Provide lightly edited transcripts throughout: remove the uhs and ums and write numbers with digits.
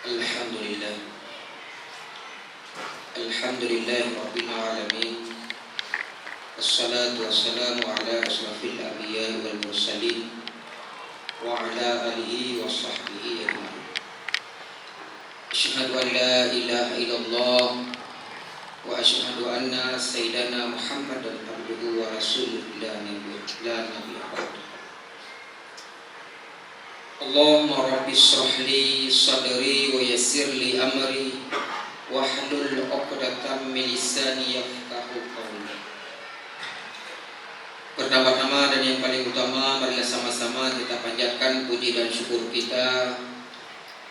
Alhamdulillah. Alhamdulillah Rabbil Alamin. Assalatu wassalamu ala asrafil anbiya wal mursalin wa ala alihi wa sahbihi ajma'in. Asyhadu an la ilaha illallah wa asyhadu anna sayyidana Muhammadan abduhu wa rasuluhu la nabiyya ba'dahu. Allahumma rabbi shrah li sadri wa yassir li amri wahlul 'uqdatam min lisani yafqahu qawli. Pertama-tama dan yang paling utama, marilah sama-sama kita panjatkan puji dan syukur kita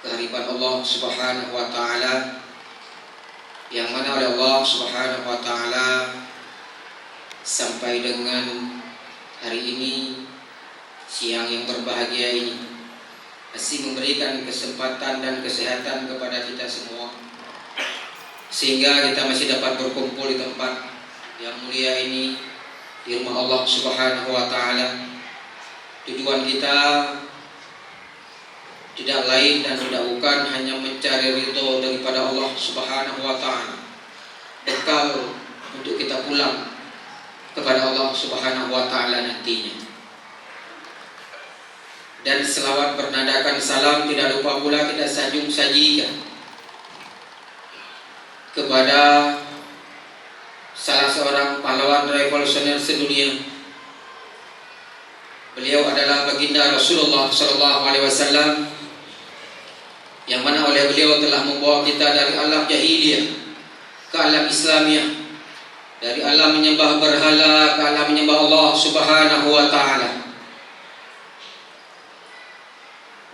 kehadiran Allah Subhanahu wa taala, yang mana oleh Allah Subhanahu wa taala sampai dengan hari ini, siang yang berbahagia ini, masih memberikan kesempatan dan kesehatan kepada kita semua, sehingga kita masih dapat berkumpul di tempat yang mulia ini, di rumah Allah Subhanahu wa taala. Tujuan kita tidak lain dan tidak bukan hanya mencari ridho daripada Allah Subhanahu wa taala, bekal untuk kita pulang kepada Allah Subhanahu wa taala nantinya. Dan selawat bernadakan salam tidak lupa pula kita sanjung sajikan kepada salah seorang pahlawan revolusioner sedunia. Beliau adalah baginda Rasulullah SAW, yang mana oleh beliau telah membawa kita dari alam jahiliyah ke alam Islamiyah, dari alam menyembah berhala ke alam menyembah Allah Subhanahu wa taala.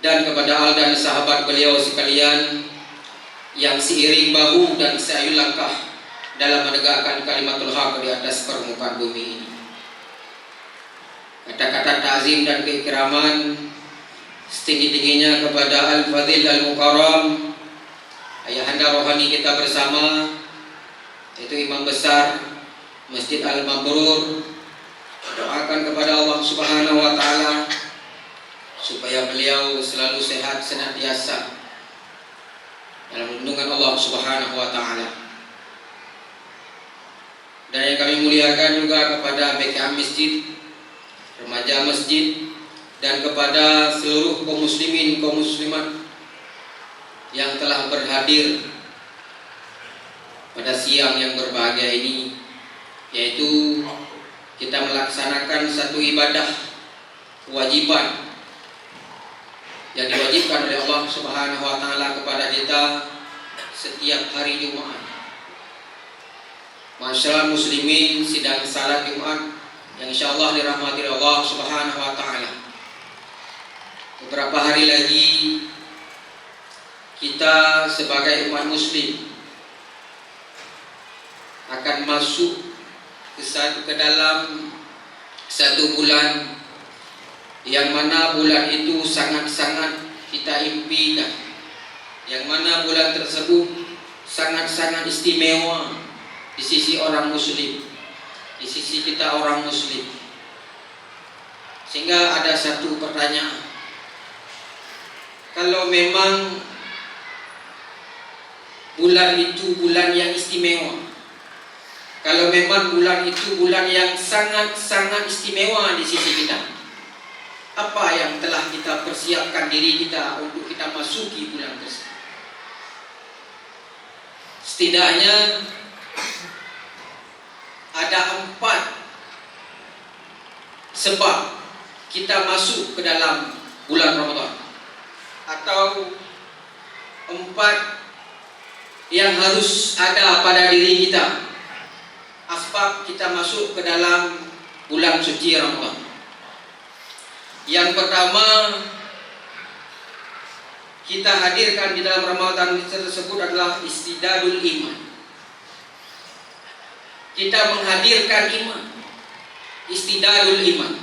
Dan kepada al dan sahabat beliau sekalian yang seiring bahu dan seayu langkah dalam menegakkan kalimatul haq di atas permukaan bumi ini. Kata-kata ta'zim dan keikraman setinggi-tingginya kepada Al-Fadhil Al-Mukarram, ayahanda rohani kita bersama, yaitu Imam Besar Masjid Al-Mabrur. Doakan kepada Allah Subhanahu wa taala supaya beliau selalu sehat senantiasa dalam lindungan Allah Subhanahu wa taala. Dan yang kami muliakan juga kepada BKM Masjid, remaja masjid, dan kepada seluruh kaum muslimin kaum muslimat yang telah berhadir pada siang yang berbahagia ini, yaitu kita melaksanakan satu ibadah kewajiban yang diwajibkan oleh Allah Subhanahu wa taala kepada kita setiap hari Jumat. Masyaallah muslimin, sidang salat Jumat yang insyaallah dirahmati Allah Subhanahu wa taala. Beberapa hari lagi kita sebagai umat muslim akan masuk ke dalam satu bulan yang mana bulan itu sangat-sangat kita impikan, yang mana bulan tersebut sangat-sangat istimewa di sisi orang muslim, di sisi kita orang muslim. Sehingga ada satu pertanyaan, kalau memang bulan itu bulan yang istimewa, kalau memang bulan itu bulan yang sangat-sangat istimewa di sisi kita, apa yang telah kita persiapkan diri kita untuk kita masuki bulan tersebut? Setidaknya ada 4 sebab kita masuk ke dalam bulan Ramadan, atau 4 yang harus ada pada diri kita asbab kita masuk ke dalam bulan suci Ramadan. Yang pertama, kita hadirkan di dalam Ramadan tersebut adalah istidadul iman. Kita menghadirkan iman, istidadul iman.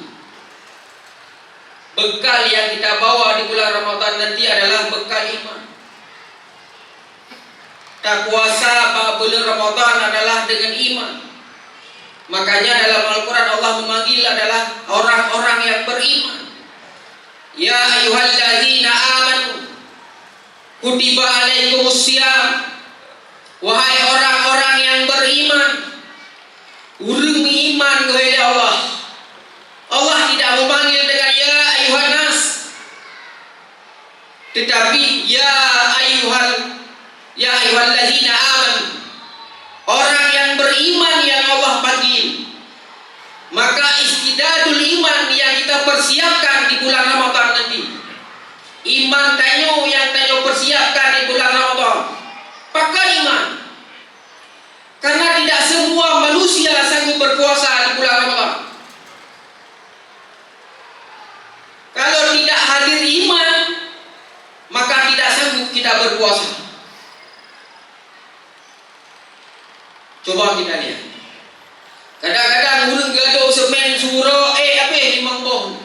Bekal yang kita bawa di bulan Ramadan nanti adalah bekal iman. Tak kuasa bulan Ramadan adalah dengan iman. Makanya dalam Al-Quran Allah Ya ayyuhalladzina amanu kutiba alaikumusiyam, wahai orang-orang yang beriman, urung iman kepada Allah. Allah tidak memanggil dengan ya ayyuhan nas, tetapi ya ayyuhalladzina amanu, orang yang beriman yang Allah panggil. Maka istidadul iman yang kita persiapkan di bulan Ramadan nanti, iman tanyo yang tanyo persiapkan di bulan Ramadan, pakai iman. Karena tidak semua manusia sanggup berpuasa di bulan Ramadan. Kalau tidak hadir iman, maka tidak sanggup kita berpuasa. Coba kita lihat. Kadang-kadang ulun gaduh semen surau limang boh.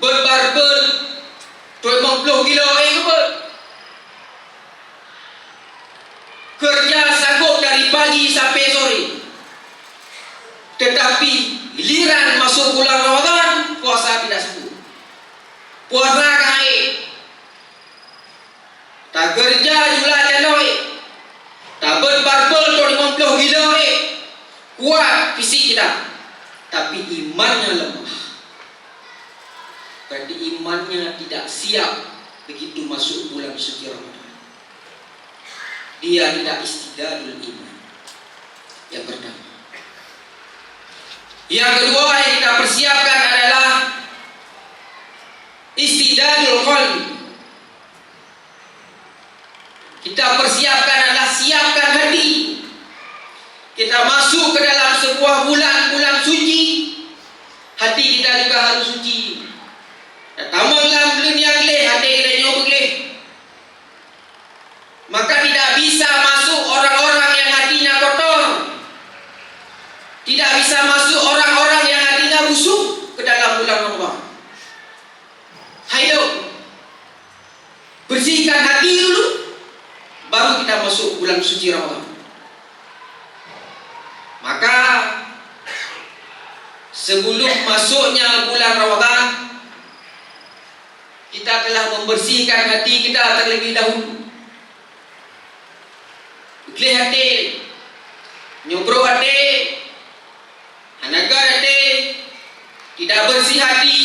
Berbarbel 20 kilo kebel. Kerja sanggup dari pagi sampai sore. Tetapi giliran masuk bulan Ramadan, puasa tidak sanggup. Puasa kahit. Tak kerja jula janoi. Tak berbarbel 50 kilo kuat fisik kita, tapi imannya lemah. Berarti imannya tidak siap begitu masuk bulan suci Ramadan. Dia tidak istidadul iman. Yang pertama. Yang kedua yang kita persiapkan adalah istidadul qalbi. Kita persiapkan adalah siapkan hati. Kita masuk ke dalam sebuah bulan suci, hati kita juga harus suci. Tamanglah bulan yang leh, hati kita nyoba leh. Maka tidak bisa masuk orang-orang yang hatinya kotor. Tidak bisa masuk orang-orang yang hatinya busuk ke dalam bulan Ramadan. Hayo, bersihkan hati dulu, baru kita masuk bulan suci Ramadan. Maka sebelum masuknya bulan Ramadan, kita telah membersihkan hati kita terlebih dahulu. Uklih hati, nyobro hati, hanaga hati, tidak bersih hati,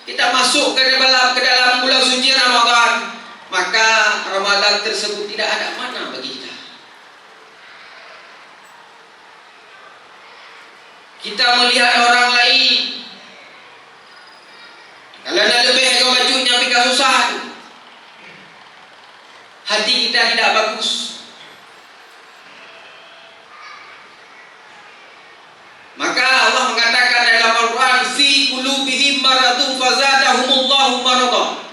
kita masuk ke dalam bulan suci Ramadan, maka Ramadan tersebut tidak ada makna bagi kita. Kita melihat orang lain, kalau ada lebih ke bajunya pika susah, hati kita tidak bagus. Maka Allah mengatakan dalam Al-Quran, fi qulubihim maradun fazadahumullahu marada.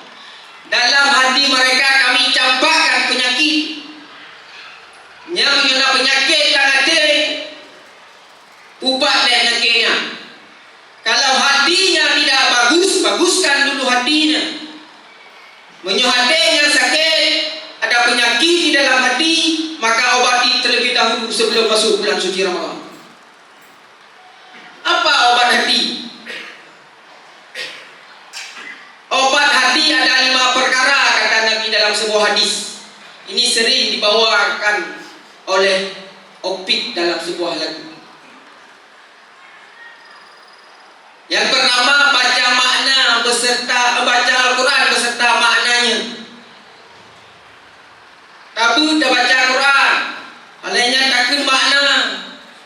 Dalam hati mereka kami campakkan penyakit. Yang menyebabkan penyakit yang ada ubat dan penyakitnya. Kalau hatinya tidak bagus, baguskan dulu hatinya. Hatinya sakit, ada penyakit di dalam hati, maka obati terlebih dahulu sebelum masuk bulan suci Ramadan. Apa obat hati? Obat hati ada 5 perkara, kata Nabi dalam sebuah hadis. Ini sering dibawakan oleh Opik dalam sebuah lagu. Yang pertama, baca makna beserta baca Al-Quran beserta maknanya. Tapi dah baca Al-Quran, alainya takkan makna,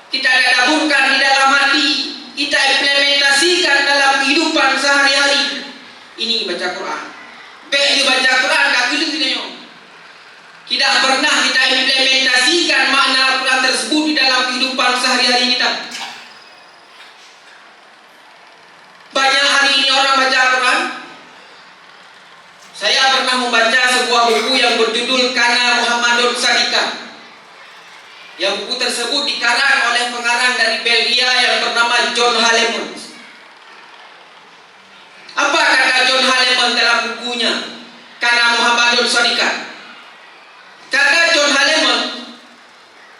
kita daburkan di dalam hati, kita implementasikan dalam kehidupan sehari-hari. Ini baca Quran. Baik dibaca Quran, tak kira kita. Tidak pernah kita implementasikan makna Al-Quran tersebut di dalam kehidupan sehari-hari kita. Banyak hari ini orang baca Al-Quran. Saya pernah membaca sebuah buku yang berjudul Kana Muhammadun Sadiqah. Yang buku tersebut dikarang oleh pengarang dari Belgia yang bernama John Hallemond. Apa kata John Hallemond dalam bukunya Kana Muhammadun Sadiqah? Kata John Hallemond,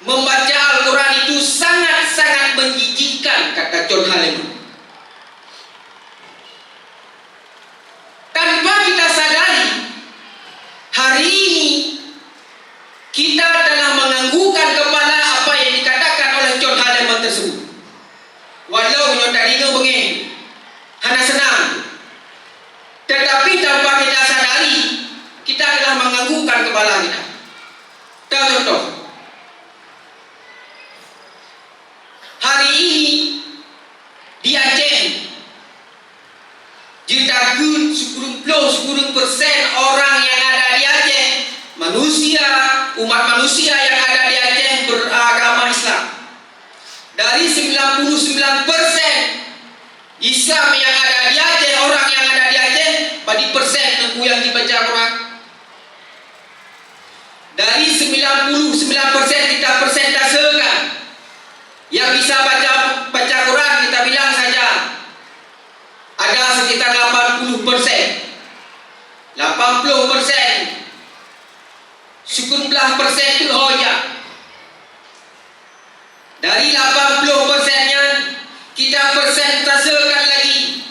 membaca Al-Quran itu sangat-sangat menjijikkan, kata John Hallemond. walau nyo tadinya bengeng, hana senang. Tetapi tanpa kita sadari, kita telah mengganggukan kepala kita. Contoh, hari ini di Aceh, jitagun 10% orang yang ada di Aceh, umat manusia yang ada di Aceh beragama Islam. Dari 99% Islam yang ada di Aceh, orang yang ada di Aceh, pada persen yang dibaca Quran. Dari 99% kita persentasekan yang bisa baca Quran, kita bilang saja ada sekitar 80%. 80% sejumlah persen itu hoja. Dari 80%-nya kita persentasekan lagi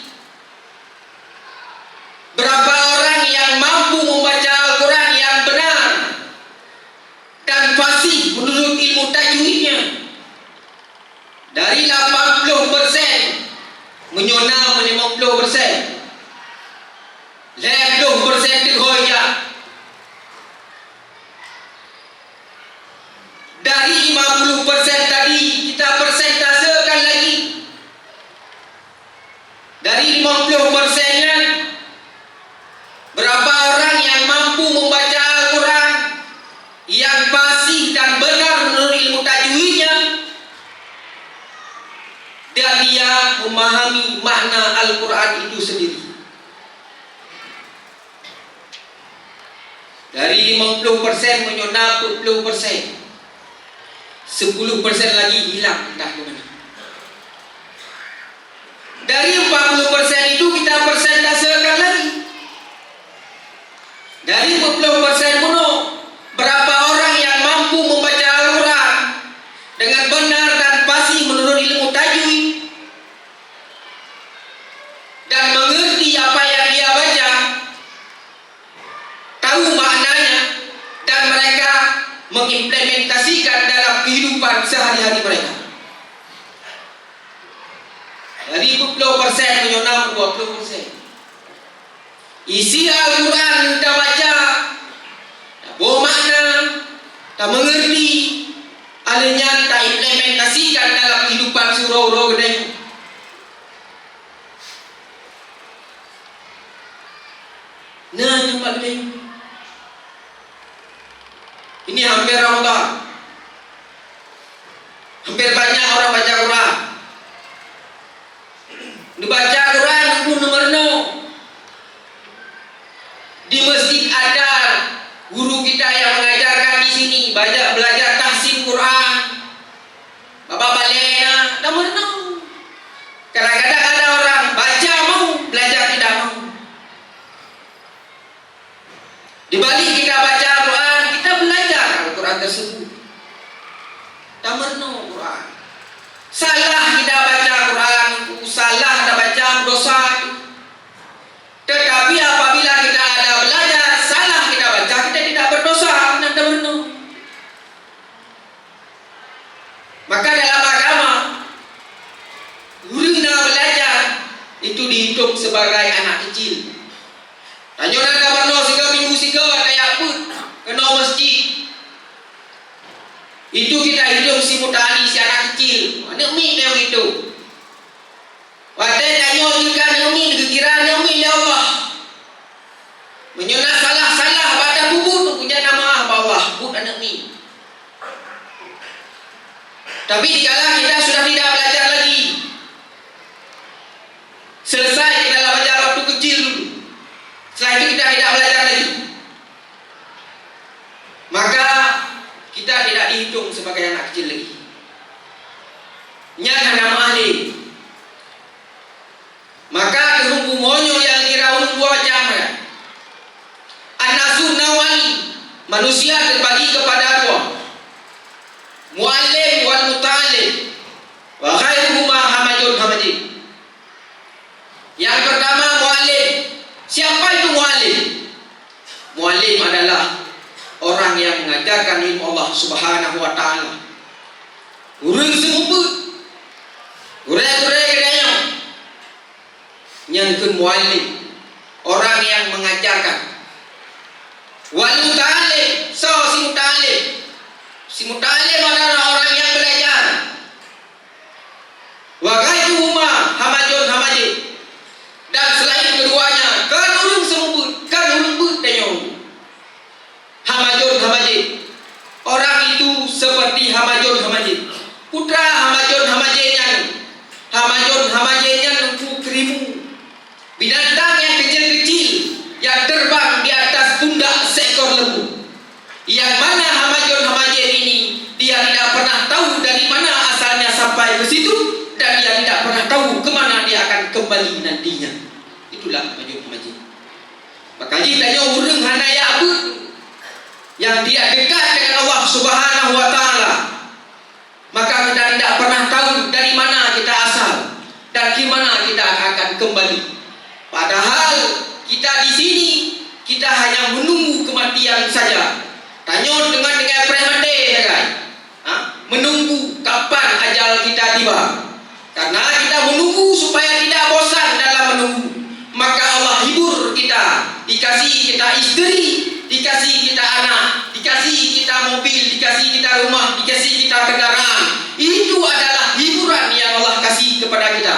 berapa orang yang mampu membaca Al-Quran yang benar dan fasih menurut ilmu tajwidnya. Dari 80% menyona 50%. 50% itu hoja. Dari 50% tadi kita persentasekan lagi. Dari 50%-nya berapa orang yang mampu membaca Al-Quran yang fasih dan benar menurut ilmu tajwidnya dan dia memahami makna Al-Quran itu sendiri. Dari 50% menyona 40%. 10% lagi hilang entah ke mana. Dari 40% itu kita persentasekan lagi. Dari 40% penuh, berapa orang yang mampu membaca Al-Quran dengan benar dan fasih menurut ilmu tajwid dan mengerti apa yang dia baca, tahu maknanya, dan mereka mengimplementasikan dalam kehidupan sehari-hari mereka. Dari 40% menyona 20%. Isi Al-Quran kita baca, tak bermakna, tak mengerti, alanya tak implementasikan dalam kehidupan surau-surau gede. Nah, nampak gede. Ini hampir Ramadan. Hampir banyak orang baca Quran. Dibaca Quran pun nomor 0. Di masjid ada guru kita yang mengajarkan di sini belajar tahsin Quran. Bapak balena nomor 0. Kadang-kadang ada orang baca mau, belajar tidak mau. Di balik kita baca Quran, kita belajar Al-Quran tersebut. Nomor 0 Quran. Salah kita baca Quran, salah kita baca dosa. Tetapi apabila kita ada belajar, salah kita baca, kita tidak berdosa. Nanti benar. Maka dalam agama, guru belajar itu dihitung sebagai anak kecil. Tanya nak kabar sehingga minggu sehingga kayak pun kena masjid. Itu kita hitung si mutali si anak kecil. Anak mi yang itu. Wadah tanya juga anak mi dikira anak mi ya Allah. Menyona salah baca bubut punya nama Allah bubut anak mi. Tapi dikala kita sudah tidak belajar lagi. Selesai kita belajar waktu kecil dulu. Setelah itu kita tidak belajar lagi. Maka kita tidak dihitung sebagai anak kecil lagi. Nyata nama ahli. Maka terumbu monyo yang kira buah jamnya. An-nasu nawani. Manusia terbagi kepada dua. Mu'allim wal muta'allim. Wa khairuhuma hamajin. Yang pertama mu'allim. Siapa itu mu'allim? Mu'allim adalah orang yang mengajarkan ilmu Allah Subhanahu wa ta'ala. Urang serumput. Urang nyankeun muallim, orang yang mengajarkan. Wal muta'allim, so si muta'allim. Si muta'allim adalah orang yang belajar. Wa ghairuhuma hamajun hamajid. Dan selain keduanya, kan ulun semubut, kan ulun but danyong. Hamajun hamajid. Orang itu seperti hamajun hamajid. Putra hamajun hamajidnya. Hamajun hamajidnya nunggu kerimu. Binatang yang kecil-kecil yang terbang di atas pundak seekor lembu. Yang mana hamajun hamajid ini dia tidak pernah tahu dari mana asalnya sampai ke situ, dan dia tidak pernah tahu kemana dia akan kembali nantinya. Itulah hamajun hamajid. Maka ditanya urang hanaya abud yang tidak dekat dengan Allah Subhanahu wa taala, maka kita tidak pernah tahu dari mana kita asal dan di mana kita akan kembali. Padahal kita di sini kita hanya menunggu kematian saja. Tanyo dengan premade ya kan? Menunggu kapan ajal kita tiba. Karena kita menunggu supaya tidak bosan dalam menunggu, maka Allah hibur kita, dikasih kita istri, dikasih kita anak, dikasih kita mobil, dikasih kita rumah, dikasih kita kendaraan. Itu adalah hiburan yang Allah kasih kepada kita.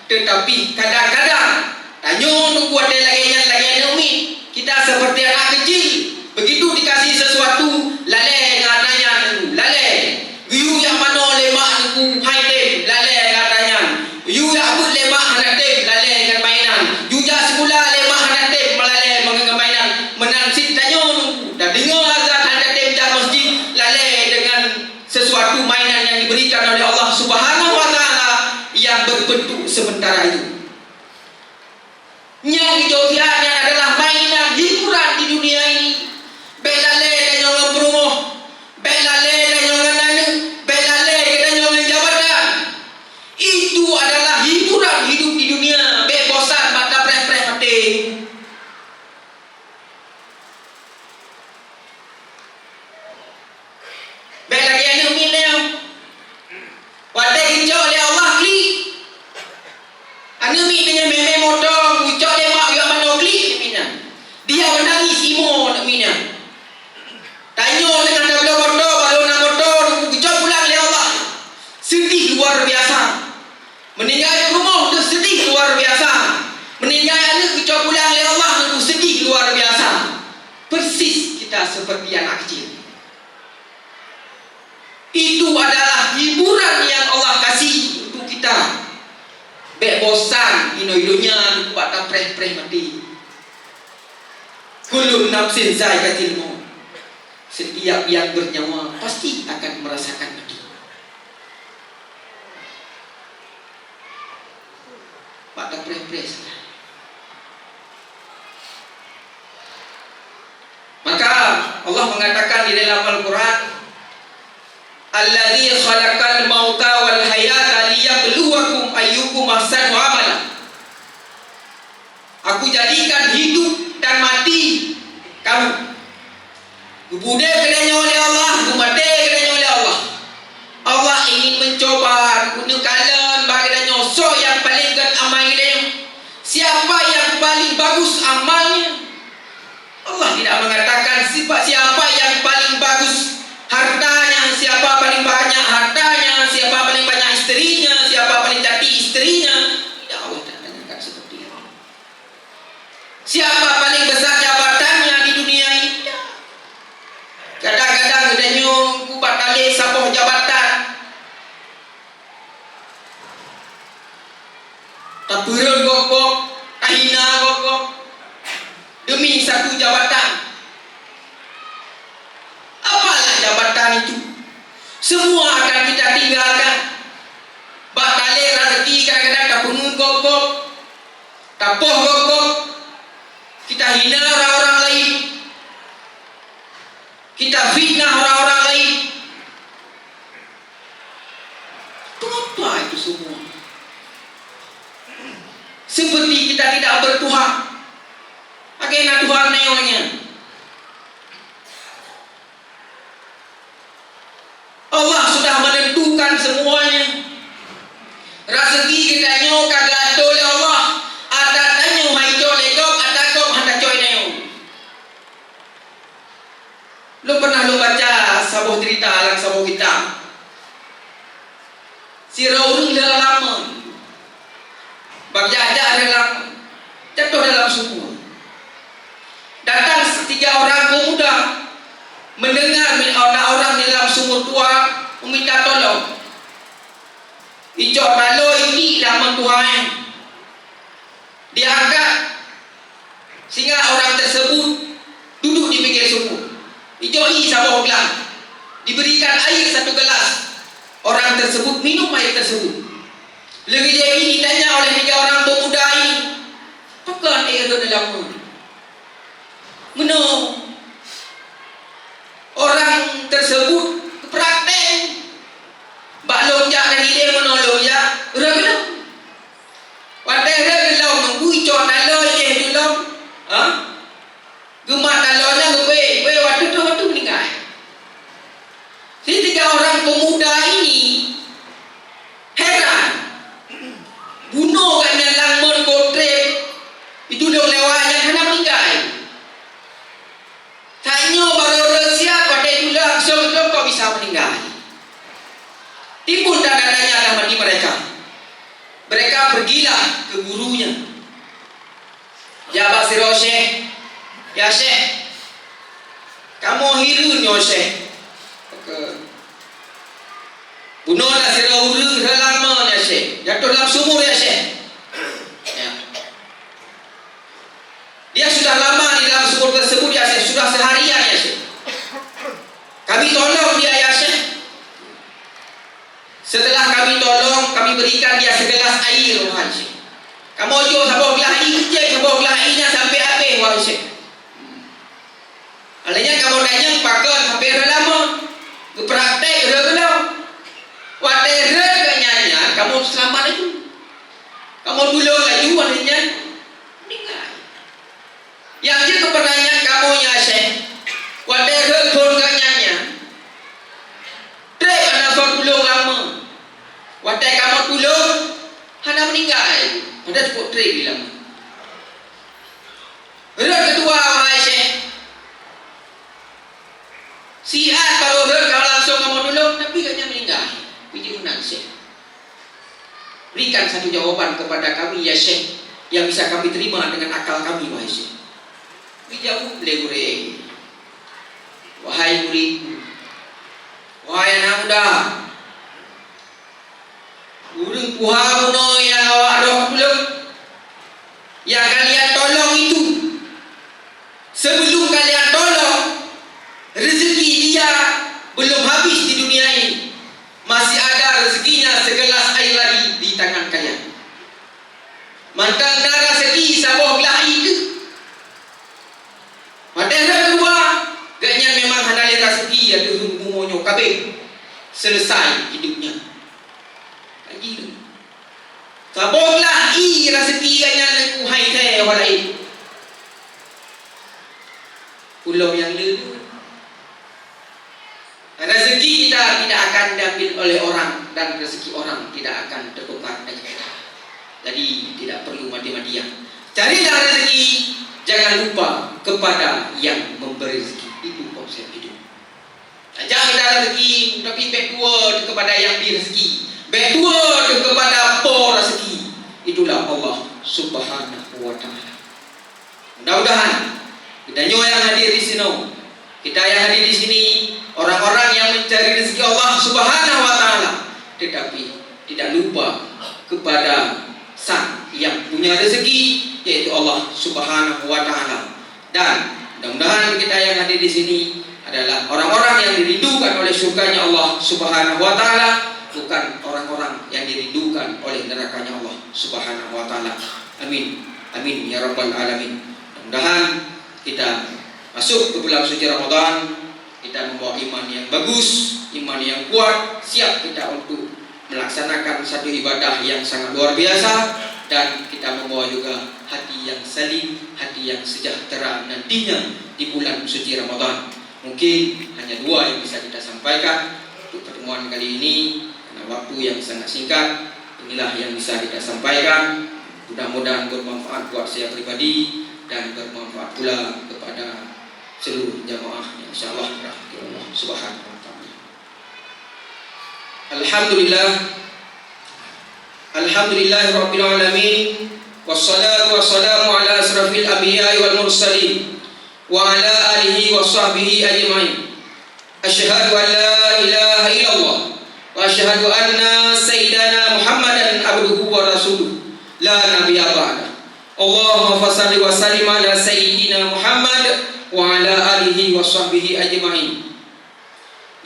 Tetapi kadang-kadang tanyo nunggu ada lagi umi, kita seperti anak kecil, begitu dikasih sesuatu lale ngatanya nunggu lale. Yu yang mano lemak nunggu haitem lale ngatanya. Yu yang abut lemak hanatem lale dengan mainan. Yu ja semula lemak hanatem melale mengenai mainan. Menansit tanyo nunggu dan dengar azan hanatem ja masjid lale dengan sesuatu mainan yang diberikan oleh Allah Subhanahu wa taala yang berbentuk sementara itu. Yang dijauhiannya adalah mainan hiburan di dunia ini. Belale dan nyongan perumoh, belale dan nyongan nanu, belale dan nyongan jabatan. Itu adalah hiburan hidup di dunia. Bosan mata preh-preh mati. Belagi anu mineo. Wadai hijau oleh Allah kli. Anu minenya meme motong, hijau lemak yo manokli mina. Dia menangis imo nak mina. Tanyo dengan double motor, balona motor, hijau pulang oleh Allah. Sedih luar biasa. Meninggal rumah tu sedih luar biasa. Meninggal anak hijau pulang oleh Allah tu sedih luar biasa. Persis kita seperti anak kecil. Itu adalah hiburan yang Allah kasih untuk kita. Bek bosan ino-inonya bata preh-preh mati. Kullu nafsin zaikatil maut. Setiap yang bernyawa pasti akan merasakan mati. Bata preh-preh. Maka Allah mengatakan di dalam Al-Quran, alladzi khalaqal mauta wal hayata liyabluwakum ayyukum ahsanu amala. Aku jadikan hidup dan mati kamu. Bude kedanya oleh Allah, mati kedanya oleh Allah. Allah ingin mencoba guna kalian bagi so yang paling kan amal dia. Siapa yang paling bagus amalnya? Allah tidak mengatakan siapa yang paling bagus hartanya, siapa paling banyak hartanya, siapa paling banyak istrinya, siapa paling cantik istrinya. Tidak, Allah tidak tanyakan seperti itu. Siapa paling besar jabatannya di dunia ini? Kadang-kadang kita nyungku batale sapoh jabatan. Tapuran gogok, tahina gogok demi satu jabatan. Apalah jabatan itu? Semua akan kita tinggalkan. Batale rezeki kadang-kadang tapungun gogok, tapoh gogok. Kita hina orang-orang lain. Kita fitnah orang-orang lain. Kenapa itu semua? Seperti kita tidak bertuhan. Bagaimana Tuhan orangnya? Allah sudah menentukan semuanya. Rezeki kita kagak ada oleh Allah. Ada pernah lu baca sebuah cerita alang sebuah kitab. Si Raul lama berjajah dalam jatuh dalam sumur. Datang 3 orang pemuda mendengar orang di dalam sumur tua meminta tolong. Ijo kalau ini lama Tuhan diangkat sehingga orang tersebut duduk di pinggir sumur. Ijo sabah gelas diberikan air 1 gelas. Orang tersebut minum air tersebut. Lagi jadi ditanya oleh 3 orang pemuda ini, apakah air itu dalam mana? Orang tersebut praktek bak lonjak dari dia menolong ya regelau. Wadai regelau nunggu icok nalo je dulu. Gemak nalonya ngepe waktu meninggal. Si 3 orang pemuda ini heran. Bunuh kan yang langmon kotrek itu dong lewatnya kena meninggal. Tanya baru resiap pada itu langsung kok bisa meninggal. Timbul tanda-tanya dalam hati mereka. Mereka pergilah ke gurunya. Ya Basiro Syekh, ya Syekh, kamu hirun ya Syekh. Bunuhlah si Raul lama ya Syekh. Jatuh dalam sumur ya Syekh. Ya. Dia sudah lama di dalam sumur tersebut ya Syekh. Sudah seharian ya Syekh. Kami tolong dia ya Syekh. Setelah kami tolong, kami berikan dia segelas air wahai Syekh. Kamu ojo sabah gelas air cek, sabah gelas airnya sampai habis wahai Syekh. Alanya kamu tanya pakai sampai lama. Praktek regelau. Wadai reganya kamu selamat itu. Kamu tolong lagi wadainya meninggal. Yang dia kepertanyaan kamu ya Syekh. Wadai reganya trek anak kau tolong lama. Wadai kamu tolong hana meninggal. Pada cukup trek bilang. Reg kedua wahai Syekh. Sihat kalau reg kalau langsung kamu tolong tapi katanya meninggal. Pilih unang Syekh. Berikan satu jawaban kepada kami ya Syekh yang bisa kami terima dengan akal kami wahai Syekh. Bijau boleh. Wahai muridku, wahai anak muda, urang puhauno yang awak roh belum, yang kalian tolong itu, sebelum kalian tolong, rezeki dia belum habis di dunia ini. Masih ada rezekinya segelas air lagi di tangan kalian. Mantang darah segi sabah belah itu. Padahal kedua, gaknya memang hana lera segi ada rumonyo kabeh. Selesai hidupnya. Lagi. Sabah belah i rezeki gaknya hai teh walai. Pulau yang lalu. Rezeki kita tidak akan diambil oleh orang dan rezeki orang tidak akan tertukar dengan kita. Jadi tidak perlu mati-matian. Carilah rezeki, jangan lupa kepada yang memberi rezeki. Itu konsep hidup. Jangan kita rezeki tapi backward kepada yang beri rezeki, backward kepada por rezeki. Itulah Allah Subhanahu wa taala. Mudah-mudahan kita yang hadir di sini, kita yang hadir di sini, orang-orang yang mencari rezeki Allah Subhanahu wa taala, tetapi tidak lupa kepada Sang yang punya rezeki, yaitu Allah Subhanahu wa taala. Dan mudah-mudahan kita yang hadir di sini adalah orang-orang yang dirindukan oleh surganya Allah Subhanahu wa taala, bukan orang-orang yang dirindukan oleh nerakanya Allah Subhanahu wa taala. Amin. Amin ya rabbal alamin. Mudah-mudahan kita masuk ke bulan suci Ramadan, kita membawa iman yang bagus, iman yang kuat, siap kita untuk melaksanakan satu ibadah yang sangat luar biasa, dan kita membawa juga hati yang salim, hati yang sejahtera nantinya di bulan suci Ramadan. Mungkin hanya 2 yang bisa kita sampaikan untuk pertemuan kali ini karena waktu yang sangat singkat. Inilah yang bisa kita sampaikan. Mudah-mudahan bermanfaat buat saya pribadi dan bermanfaat pula kepada seluruh jamaahnya insyaallah rahmatullah subhanahu wa ta'ala. Alhamdulillahirabbil alamin wassalatu wassalamu ala asrafil anbiya'i wal mursalin wa ala alihi wa sahbihi ajma'in. Asyhadu an la ilaha illallah wa asyhadu anna sayyidana Muhammadan abduhu wa rasuluh la nabiyya ba'da. Allahumma fashalli wa sallim ala sayyidina Muhammad wa ala alihi wa sahbihi ajma'in.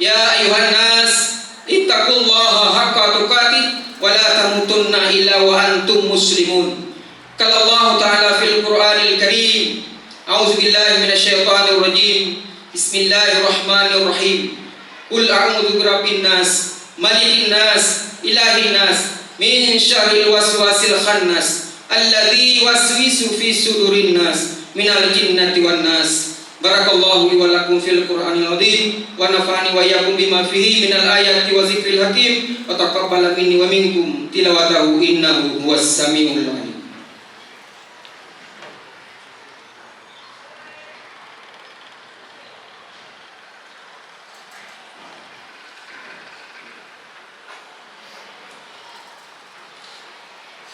Ya ayuhan nas ittaqullaha haqqa tuqatih wa la tamutunna illa wa antum muslimun. Qala Allah ta'ala fil Qur'anil Karim, a'udzu billahi minasyaitonir rajim. Bismillahirrahmanirrahim. Qul a'udzu birabbin nas, malikin nas, ilahin nas, min syarril waswasil khannas, alladzi waswisu fi sudurin nas, minal jinnati wan nas. Barakallahu li wa lakum fil Qur'anil azim wa nafa'ani wa iyyakum bima fihi minal ayati wa zikril hakim wa taqabbala minni wa minkum tilawatahu innahu huwas samiul alim.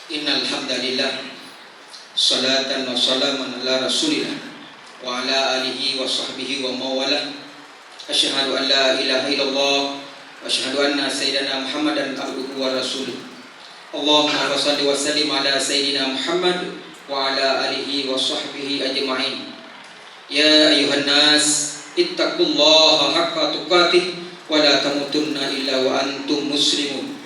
Innal hamdalillah salatan wa salaman ala rasulillah wa ala alihi wa sahbihi wa mawala. Asyhadu an la ilaha illallah wa asyhadu anna sayyidana Muhammadan abduhu wa rasuluh. Allahumma shalli wa sallim ala sayyidina Muhammad wa ala alihi wa sahbihi ajma'in. Ya ayuhan nas ittaqullaha haqqa tuqatih wa la tamutunna illa wa antum muslimun.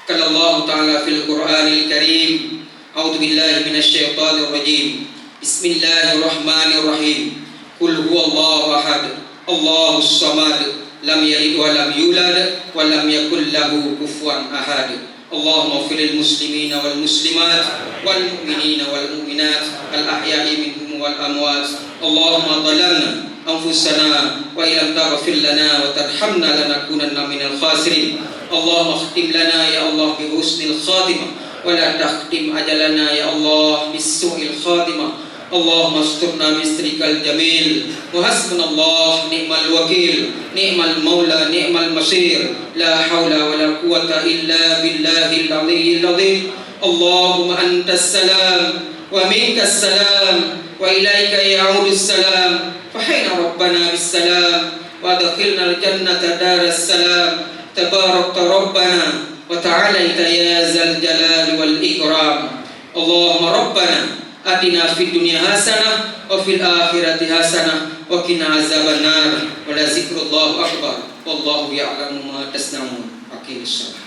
Qala Allah ta'ala fil Qur'anil Karim, a'udzu billahi minasyaitonir rajim. Bismillahirrahmanirrahim. Qul huwallahu ahad, Allahus samad, lam yalid wa lam yulad wa lam yakul lahu kufuwan ahad. Allahumma ighfir lil muslimina wal muslimat wal mu'minina wal mu'minat al ahya'i minhum wal amwat. Allahumma dhalamna anfusana wa illam taghfir lana wa tarhamna lanakunanna minal khasirin. Allahumma khtim lana ya Allah bi husnil khatimah wa la takhtim ajalana ya Allah bis su'il khatimah. Allahumma asturna bistrikal jamil wa hasbunallah ni'mal wakil ni'mal maula ni'mal masir la haula wa la quwwata illa billahil aliyyil azim. Allahumma antas salam wa minkas salam wa ilaika ya'udus salam fa hayna rabbana bis salam wa adkhilna al jannata daras salam. Tabarakta rabbana wa ta'alaita ya zal jalali wal ikram. Allahumma rabbana atina fid dunya hasanah wa fil akhirati hasanah wa qina azabannar wa la zikrullahu akbar wallahu ya'lamu ma tasna'un. Aqimissalam.